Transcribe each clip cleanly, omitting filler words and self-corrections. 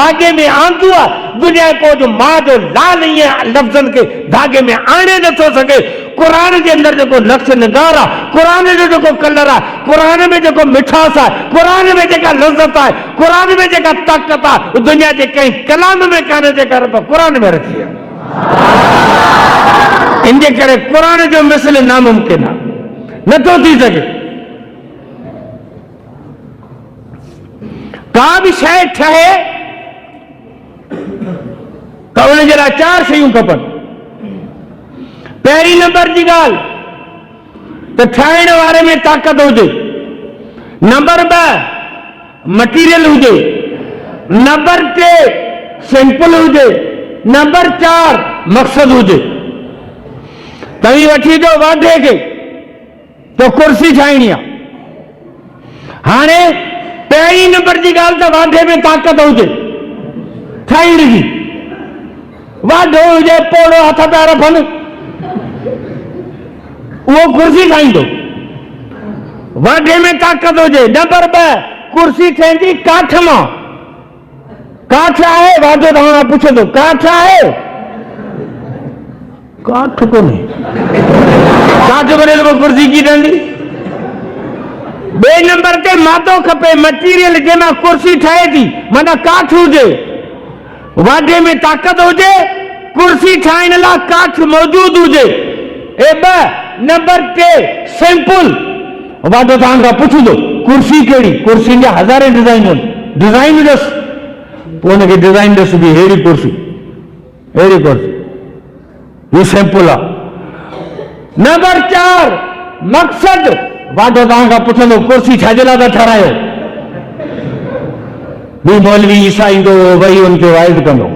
धागे में आंदो आहे दुनिया को जो मां जो लाल ईअं लफ़्ज़नि खे धागे में आणे नथो सघे। क़ुर जे अंदरि जेको नक्श निगार आहे, क़ुर जो जेको कलर आहे, क़ुर में जेको मिठास आहे, क़ुर में जेका लज़्ज़त आहे, क़ुर में जेका ताक़त आहे, दुनिया जे कंहिं कलाम में कान्हे जेका रब क़ुर में रखी आहे। इन जे करे क़ुर जो मिसल नामुमकिन आहे, नथो थी सघे। का भी शइ ठहे त उन जे लाइ 4 शयूं खपनि। पहिरीं नंबर जी ॻाल्हि त ठाहिण वारे में ताक़त हुजे। नंबर 2 मटीरियल हुजे। नंबर 3 सिंपल हुजे। नंबर 4 मक़सद हुजे। तव्हीं वठी अचो वाढे खे तो कुर्सी ठाहिणी आहे। हाणे पहिरीं नंबर जी ॻाल्हि त वाढे में ताक़त हुजे ठाहिण जी। वाढो हुजे पोड़ो हथ पैर फन वो कुर्सी ठाहींदो। वाढे में ताक़त हुजे। नंबर 2 कुर्सी ठहंदी काठ मां। काठ आहे वाढो तव्हां पुछंदो काठ आहे? काठ कोन्हे। काठ कोन्हे त कुर्सी की ठहंदी? बे नंबर ते मादो खपे मटीरियल जंहिंमां कुर्सी ठहे थी माना काठ हुजे। वाढे में ताक़त हुजे कुर्सी ठाहिण लाइ काठ मौजूद हुजे। ए 2 नंबर 3 सिंपल। वाढो तव्हां खां पुछंदो कुर्सी कहिड़ी? कुर्सी जा हज़ारे डिज़ाइन आहिनि। डिज़ाइन ॾस पोइ हुनखे डिज़ाइन ॾस बि अहिड़ी कुर्सी अहिड़ी कुर्सी ही सिंपल आहे। नंबर 4 मक़सद। वाढो तव्हां खां पुछंदो कुर्सी छाजे लाइ था ठारायो? बि मौलवी ईसाईंदो वही उनखे वाइद कंदो।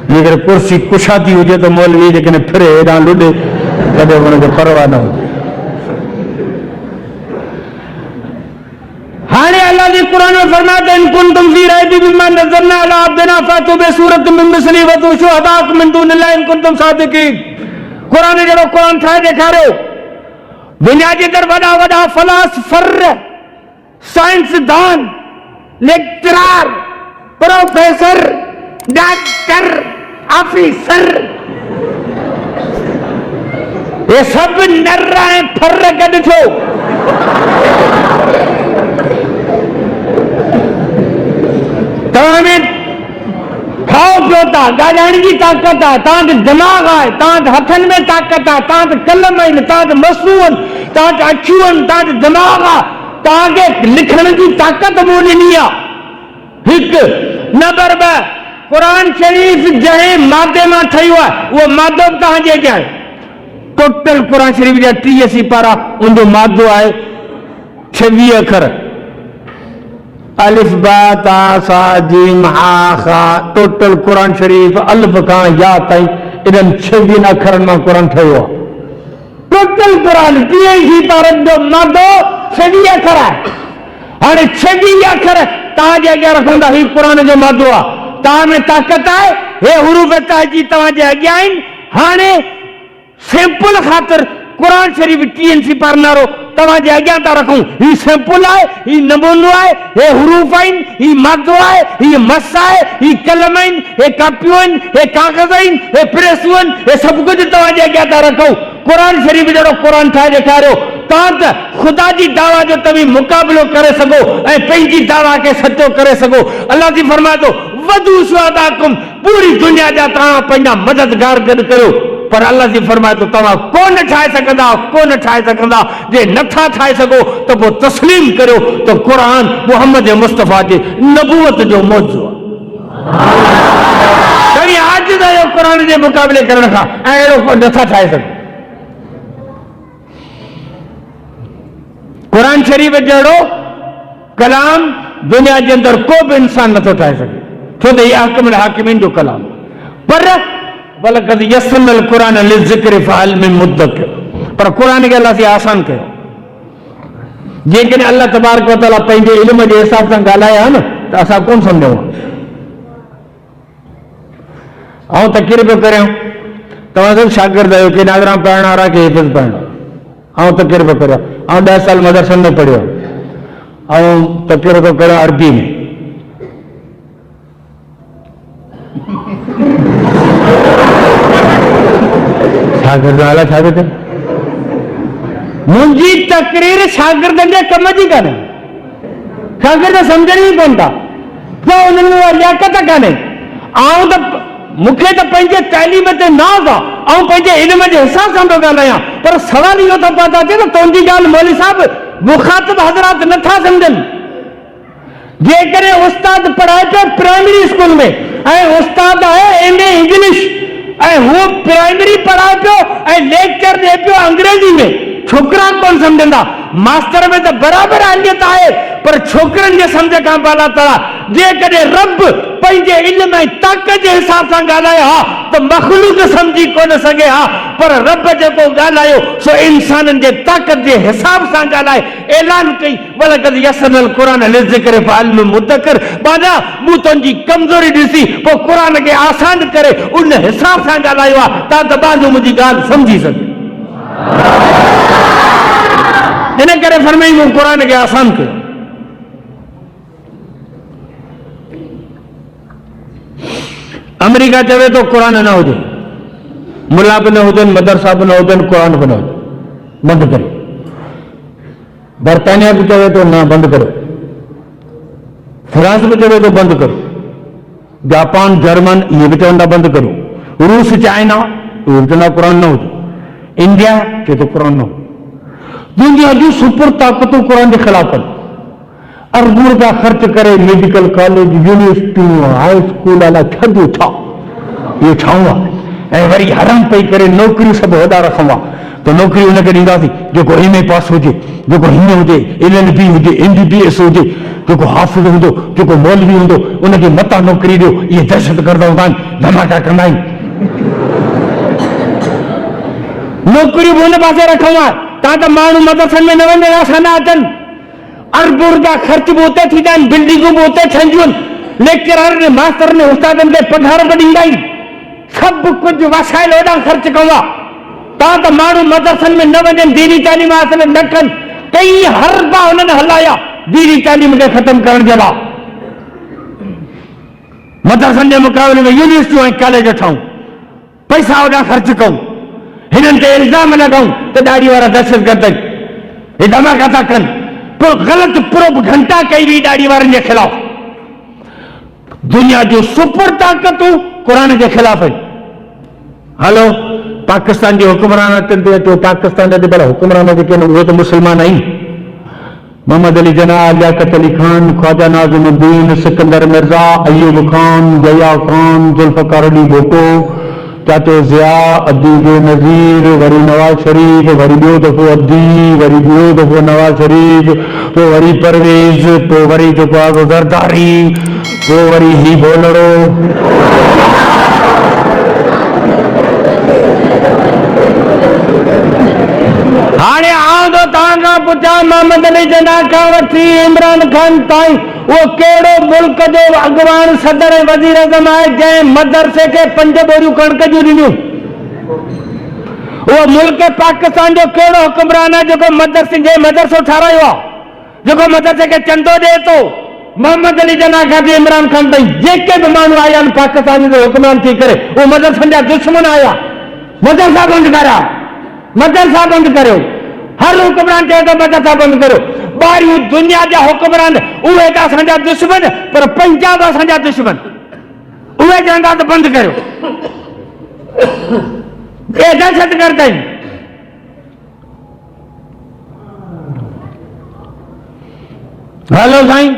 जेकर कुर्सी कुशाती हुजे त मौलवी जेकॾहिं फिरे हेॾां लुॾे कॾहिं हुनखे परवाह न हुजे। हाणे अल्लाह जी क़ुर में फरमाए इन कुंतुम फी रैबिन मिम्मा नज़्ज़लना अला अब्दिना फातू बिसूरतिन मिन मिस्लिही वदू शुहदाअकुम मिन दूनिल्लाहि इन कुंतुम सादिकीन। क़ुर जहिड़ो क़ुर ठाहे ॾेखारियो। दुनिया जे अंदरि वॾा वॾा philosopher, साइंसदान, lecturer, professor, doctor, officer ये सब नर ऐं फर गॾु थियो। तव्हां में खाओ पियो था, ॻाल्हाइण जी ताक़त आहे, तव्हां दिमाग़ आहे, तव्हां हथनि में ताक़त आहे, तव्हां कलम आहिनि, तव्हां मसूं आहिनि, तव्हां अखियूं आहिनि, तव्हां दिमाग़ आहे, तव्हांखे लिखण जी ताक़त मूं ॾिनी आहे। हिकु। नंबर 2 क़ुर शरीफ़ जंहिं मादे मां ठहियो आहे उहो मादो तव्हांजे अॻियां आहे। टोटल क़ुर शरीफ़ जा 30 सिपारा उनजो मादो आहे 26 अखर। अलिफ बा ता सा जीम हा खा। टोटल क़ुर शरीफ़ अलिफ खां या ताईं इन्हनि 26 अखरनि मां क़ुर ठहियो आहे। टोटल क़ुर 30 सिपारनि जो मादो 26 अखर आहे। हाणे 26 अखर तव्हांजे अॻियां रखूं था। हीउ क़ुर जो मादो आहे। तव्हां में ताक़त आहे। हे हुरूफ़ तहजी तव्हांजे अॻियां आहिनि। हाणे सिंपल ख़ातिर क़ुर शरीफ़ 30 सिपार नारो तव्हांजे अॻियां था रखूं। हीउ सिंपल आहे, हीउ नमूनो आहे, हे हुरूफ़ आहिनि, हीउ मादो आहे, हीउ मस आहे, हीउ कलम आहिनि, हे कापियूं आहिनि, हे काग़ज़ आहिनि, हे प्रेसूं आहिनि, हे सभु कुझु तव्हांजे अॻियां था रखूं। क़ुर शरीफ़ जहिड़ो क़ुर ठाहे ॾेखारियो। तव्हां त ख़ुदा जी दावा जो तव्हीं मुक़ाबिलो करे सघो ऐं पंहिंजी दावा खे सचो करे सघो। अल्लाह जी फरमाए थो वदू शुहदाअकुम। पूरी दुनिया जा तव्हां पंहिंजा मददगार गॾु करियो। पर अल्लाह जी फरमाए थो तव्हां कोन ठाहे सघंदा, कोन ठाहे सघंदा। जे नथा ठाहे सघो त पोइ तस्लीम करियो त क़ुर मुहम्मद मुस्तफ़ा जे नबूवत जो मौजू आहे। तव्हीं आजिज़ आहियो क़ुर जे मुक़ाबले करण खां ऐं अहिड़ो को नथा ठाहे सघो। क़ुर शरीफ़ जहिड़ो कलाम दुनिया जे अंदरि को बि इंसान नथो ठाहे सघे छो त हीउ अहकमुल हाकिमीन जो कलाम। पर वलक़द यस्सरनल क़ुरान लिज़िक्रि फहल मिन मुद्दकिर। पर क़ुर खे अल्लाह से आसान कयो। जेकॾहिं अल्लाह तबारक व तआला पंहिंजे इल्म जे हिसाब सां ॻाल्हाया न त असां कोन सम्झूं। ऐं तक़रीर पियो करियां तव्हां सभु शागिर्द आहियो के नाज़रां पढ़ण वारा के हिफ़्ज़ पढ़ण वारा। ऐं तक़रीर पियो करियां। 10 साल मदरसनि में पढ़ियो ऐं तक़रीर पियो करियां अरबी में। शागिर्द वाला शागिर्द मुंहिंजी तकरीर शागिर्दनि जे कम जी कान्हे, शागिर्द सम्झण ई कोन था, पोइ उन्हनि में लियाकत कान्हे। आउं त मूंखे त पंहिंजे तइलीम ते नाज़ आहे, ऐं पंहिंजे इल्म जे हिसाब सां थो ॻाल्हायां, पर सवाल इहो थो पैदा थिए त तुंहिंजी ॻाल्हि मौलवी साहिब मुखातिब हज़रात नथा सम्झनि। जेकॾहिं उस्ताद पढ़ाए पियो प्राइमरी स्कूल में ऐं उस्ताद आहे MA इंग्लिश ऐं हू प्राइमरी पढ़ाए पियो ऐं लेक्चर ॾिए पियो अंग्रेजी में, छोकिरा कोन सम्झंदा। मास्टर में त बराबरि अहलियत आहे, पर छोकिरनि जे सम्झ खां बाला तरा। जेकॾहिं रब पंहिंजे इल्म ऐं ताक़त जे हिसाब सां ॻाल्हायो हा त मख़लूक सम्झी कोन सघे हा, पर रब जेको ॻाल्हायो सो इंसाननि जे ताक़त जे हिसाब सां ॻाल्हाए। ऐलान कई वलक़द यस्सरनल क़ुरान लिज़िक्र फ़हल मिन मुद्दकिर, बादा मूं तुंहिंजी कमज़ोरी ॾिसी पोइ क़ुर खे आसान करे उन हिसाब सां ॻाल्हायो आहे तां त बाज़ो मुंहिंजी ॻाल्हि सम्झी सघे। इन करे फरमाई मूं क़ुर खे आसान कयो। अमेरिका चवे तो क़ुर न हुजे, मुला बि न हुजनि, मदरसा बि न हुजनि, क़ुर बि न हुजे, बंदि करो। बर्तानिया भी चवे तो ना बंद करो, फ्रांस भी चवे तो बंद करो, जापान जर्मन ये भी चवंदा बंद करो, रूस चाइना ये भी चवंदा क़ुर न हुजे, इंडिया चवे तो क़ुर न हो। दुनिया जी सुपर ताक़तूं क़ुर के खिलाफ आहिनि। अरबों रुपया ख़र्च करे medical college university high school वाला छॾियो छा इहो छाऊं आहे, ऐं वरी हराम पई करे नौकरियूं सभु वॾा रखूं आहे त नौकरी हुनखे ॾींदासीं जेको MA पास हुजे, जेको हीअं हुजे, LLB हुजे, MBBS हुजे, जेको हाफ़िज़ हूंदो, जेको मौलवी हूंदो, उनखे मतां नौकरी ॾियो। इहे दहशतगर्द हूंदा आहिनि, धमाका कंदा आहिनि। नौकरियूं बि हुन पासे रखूं आहे। तव्हां त माण्हू मदरसनि में न वञनि, असां न अचनि। अरबों रुपया ख़र्च भी उते थींदा आहिनि, बिल्डिंगूं भी उते ठहंदियूं आहिनि, लेक्चरर ने मास्टर ने उस्तादनि खे पघार भी ॾींदा आहिनि, सभु कुझु वसाइल होॾां ख़र्च कयो आहे। तव्हां त माण्हू मदरसनि में न वञनि, दीनी तालीम हासिल न कनि, कई हरबा हुननि हलाया दीनी तालीम खे ख़तमु करण जे लाइ। मदरसनि जे मुक़ाबले में यूनिवर्सिटियूं ऐं कॉलेज ठाहियूं, पैसा होॾां ख़र्च कयूं, हिननि ते इल्ज़ाम लॻाऊं त ॾाढी वारा दहशतगर्द आहिनि, हे धमाका था कनि। गलत प्रोप घंटा कई हुई ॾाढी वारनि जे खिलाफ। दुनिया जो सुपर ताक़तूं क़ुर जे खिलाफ आहिनि। हलो पाकिस्तान जे हुक्मरान अचनि ते अचो, पाकिस्तान जा भला हुक्मरान जेके आहिनि उहे त मुस्लमान आहिनि। मोहम्मद अली जनाह, लियाकत अली खान, ख्वाजा नाज़िमुद्दीन, सिकंदर मिर्ज़ा, अयूब खान, जया खान, जुल्फ़कार अली भुट्टो, चाचो ज़िया, अद्दी जो नज़ीर, वरी नवाज शरीफ, वरी ॿियो दफ़ो अद्दी, वरी ॿियो दफ़ो नवाज शरीफ, पोइ वरी परवेज़, पोइ वरी जेको आहे ज़रदारी, पोइ वरी ही बोलड़ो। हाणे आउं तो तव्हां खां पुछां, मोहम्मद अली जनाह खां वठी इमरान खान ताईं वो केड़ो मुल्क जो अगवान सदर वज़ीर आज़म आहे जंहिं मदरसे खे 5 बोरियूं कणक जूं ॾिनियूं? वो मुल्क पाकिस्तान जो केड़ो हुक्मरान आहे जेको मदरसो ठारायो आहे, जेको मदरसे खे चंदो ॾिए थो? मोहम्मद अली जनाह खां इमरान खान ताईं जेके भी माण्हू आया आहिनि पाकिस्तान जो हुक्मरान थी करे, वो मदरसनि जा दुश्मन आया। मदरसा बंदि करिया, मदरसा बंदि करियो। हर हुक्मरान चए थो मदरसा बंदि करियो। ॿाहिरियूं दुनिया जा हुक्मरान उहे त असांजा दुश्मन, पर पंजाब असांजा दुश्मन, उहे चवंदा त बंदि करियो। ए दहशतगर्द आहिनि। हलो साईं,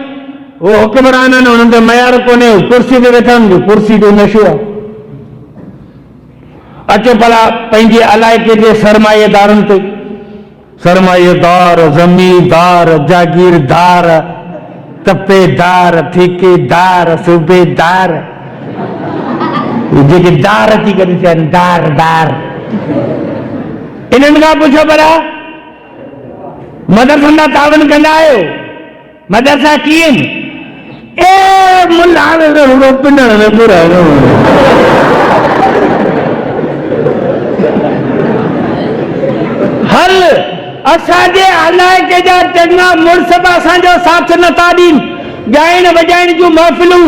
वो हुक्मरान आहिनि, उन्हनि ते मयार कोन्हे, कुर्सी ते वेठा आहिनि, कुर्सी जो नशो आहे। अचो भला पंहिंजे इलाइक़े जे सरमाएदारनि ते, सरमाएदार, जमींदार, जागीरदार, तपेदार, ठेकेदार, सूबेदार, जेके दार थी करे चवनि दार दार, इन्हनि खां पुछो भला मदरसनि जा तावन कंदा आहियो? मदरसा कीअं? ए मुल्ला हल असांजे इलाइक़े जा चङा मुड़स बि असांजो साथ नथा ॾियनि। ॻाइण वॼाइण जूं महफ़िलूं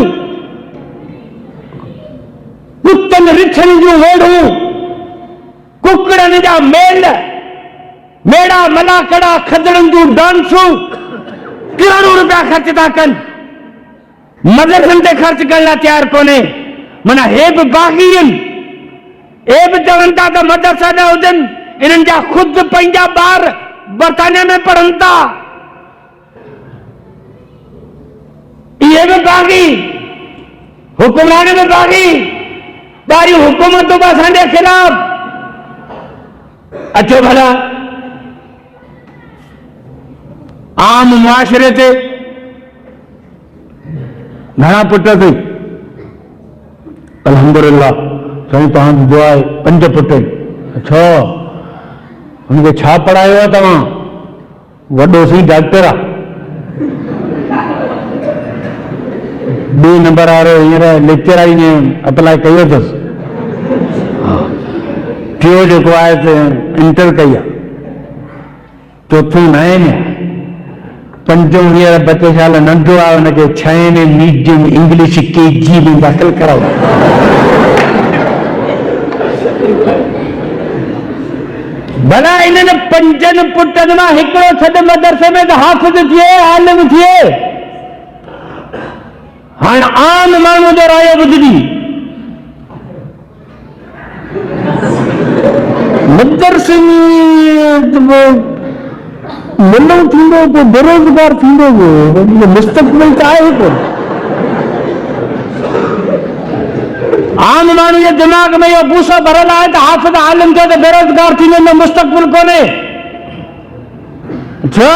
कुत्तन रिछन जूं वेड़ूं, कुकड़न जा मेल, मेड़ा मलाकड़ा खदड़न जूं डांसूं करोड़ों रुपया खर्च था कन, मदरसन ते खर्च करना तैयार कोने। मना हे भी बाग़ीन, हे भी चवनि था त मदरसा न हुजनि, इन्हनि जा खुद पंहिंजा ॿार बरतानिया में पढ़नि था। ये भी बाग़ी, हुक्मरान में बाग़ी, ॿारी हुकूमतूं बि असांजे खिलाफ़। अचो भला आम मुआशरे ते घणा पुट अथई? अल्हम्दुलिल्लाह, साईं तव्हांजी दुआ आहे, 5 पुट आहिनि। अच्छा, हुनखे छा पढ़ायो आहे तव्हां? वॾो सी डॉक्टर आहे, 2 नंबर वारो हींअर लेक्चर आई ने अप्लाई कयो अथसि। टियों जेको आहे त इंटर कई आहे, चोथों 9 में, 5 हींअर 32 साल नंढो आहे, हुनखे 6 में मीडियम इंग्लिश KG में दाख़िल कराओ। भला इन्हनि 5 पुटनि मां हिकिड़ो छॾ मदरसे में त हाफ़िज़ थिए, आलिम थिए। हाणे आम माण्हू जो रायो ॿुधजी, मदरसे में मिलूं थींदो, को बेरोज़गार थींदो, मुस्तक़बिल त आहे कोन। आम माण्हू जे दिमाग़ में इहो भूसो भरियल आहे त हाफ़िज़ आलिम थियो त बेरोज़गार थींदो, न मुस्तक़बिल कोन्हे। छो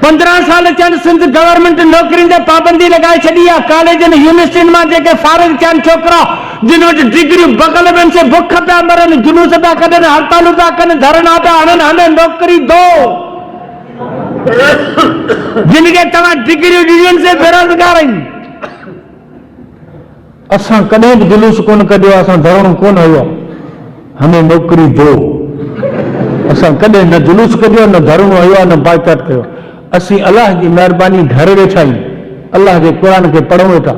15 साल थियनि सिंध गवर्नमेंट नौकरियुनि ते पाबंदी लॻाए छॾी आहे। कॉलेजनि यूनिवर्सिटियुनि मां जेके फारिग थियनि छोकिरा, जिन वटि डिग्रियूं बगल में से बुख पिया मरनि, जुलूस पिया कढनि, हड़तालूं पिया कनि, धरना पिया हणनि, हमें नौकरी दो। जिनखे तव्हां डिग्रियूं ॾियूं से बेरोज़गार आहिनि। असां कॾहिं बि जुलूस कोन कढियो, असां धरणो कोन हयो, हमें नौकरी दो। असां कॾहिं न जुलूस कढियो, न धरणो हयो, न बाइकाट कयो। असीं अल्लाह जी महिरबानी घर वेठा आहियूं, अल्लाह जे क़ुरान खे पढ़ूं वेठा।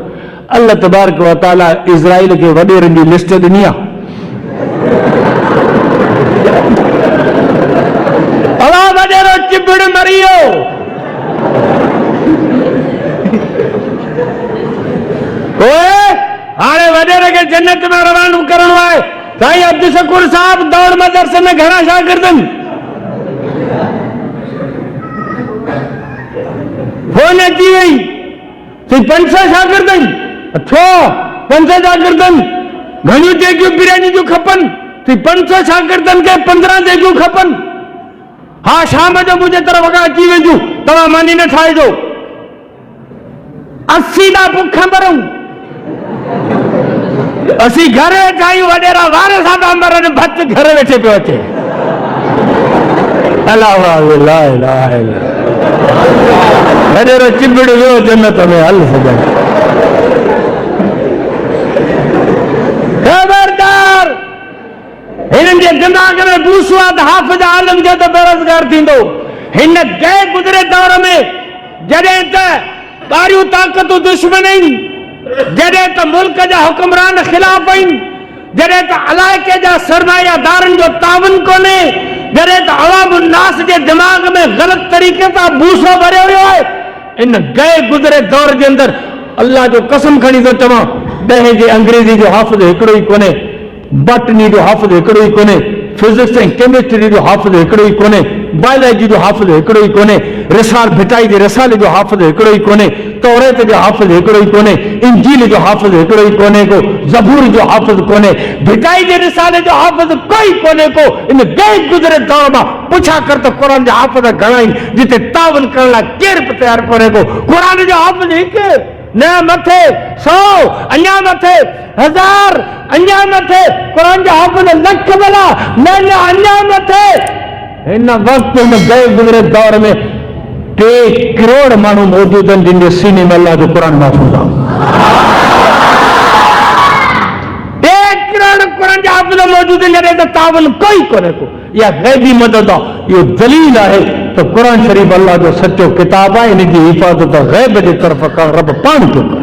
अल्लाह तबारक व तआला इज़राइल खे वॾेरनि जी लिस्ट ॾिनी आहे। अल्लाह वॾेरो चिबड़ मरी वियो। हाणे वॾेरे खे जन्नत में रवानो करणो आहे। साईं अब्दुल शकूर साहब दौड़ मदरसे में घणा शागिर्द आहिनि? फोन अची वई, 500 शागिर्द आहिनि। अच्छा, 500 शागिर्द आहिनि, घणियूं जेकियूं बिरयानी जूं खपनि? 500 शागिर्दनि खे 15 जेकियूं खपनि। हा, शाम जो मुंहिंजे तरफ़ वॻा अची वेंदियूं, तव्हां मानी न ठाहिजो। 80 ॾा बुख मरूं। असीं घर वेठा आहियूं, वॾेरा वार सां था मरनि, भत घर वेठे पियो अचे। अल्लाह ला इलाहा इल्लल्लाह। वॾेरो चिबड़ वियो जन्नत में, हल सॼा। खबरदार, हिननि जे दिमाग़ में भूसो आहे त हाफ़िज़ आलिम जो त बेरोज़गार थींदो। हिन गए गुज़रे दौर में जॾहिं त ॿारियूं ताक़तूं दुश्मन आहिनि, जॾहिं त मुल्क जा हुक्मरान ख़िलाफ़ आहिनि, जॾहिं त इलाइक़े जा सरमायादारनि जो तावन कोन्हे, जॾहिं त अवाम नास जे दिमाग़ में ग़लत तरीक़े सां भूसो भरियो वियो आहे। इन गए गुज़रे दौर जे अंदरि अल्लाह जो कसम खणी थो चवां, 10 जे अंग्रेज़ी जो हाफ़िज़ हिकिड़ो ई कोन्हे, बॉटनी जो हाफ़िज़ हिकिड़ो ई कोन्हे, फिजिक्स ऐं केमिस्ट्री जो हाफ़िज़ हिकिड़ो ई कोन्हे, बायोलॉजी जो हाफ़िज़ हिकिड़ो ई कोन्हे, रिसाल भिटाई जे रिसाले जो हाफ़िज़ हिकिड़ो ई कोन्हे, तौरेत जो हाफ़िज़ हिकिड़ो ई कोन्हे, इंजील जो हाफ़िज़ हिकिड़ो ई कोन्हे को, ज़बूर जो हाफ़िज़ कोन्हे, भिटाई जे रिसाले जो हाफ़िज़ कोई कोन्हे को। इन गए गुज़रे दौर मां पुछा कर त क़ुरान जा हाफ़िज़ घणा आहिनि, जिते तावन करण लाइ केरु बि तयारु कोन्हे को। क़ुरान जो हाफ़िज़ हिकु न, मथे 100, अञा मथे 1000, अञा मथे क़ुरान जा हाफ़िज़ लख भला, न अञा मथे। हिन वक़्तु हिन गए गुज़रे दौर में 3 करोड़ माण्हू मौजूद आहिनि, जिन जे सीने में अल्लाह जो क़ुरान महफूज़ आहे। 3 करोड़ क़ुरान जा हाफ़िज़ मौजूद आहिनि, जॾहिं त तावन कोई कोन्हे को। इहा ग़ैबी मदद आहे, इहो दलील आहे त क़ुरान शरीफ़ अल्लाह जो सचो किताब आहे। इन जी हिफ़ाज़त ग़ैब जे तरफ़ खां रब पाण थो करे।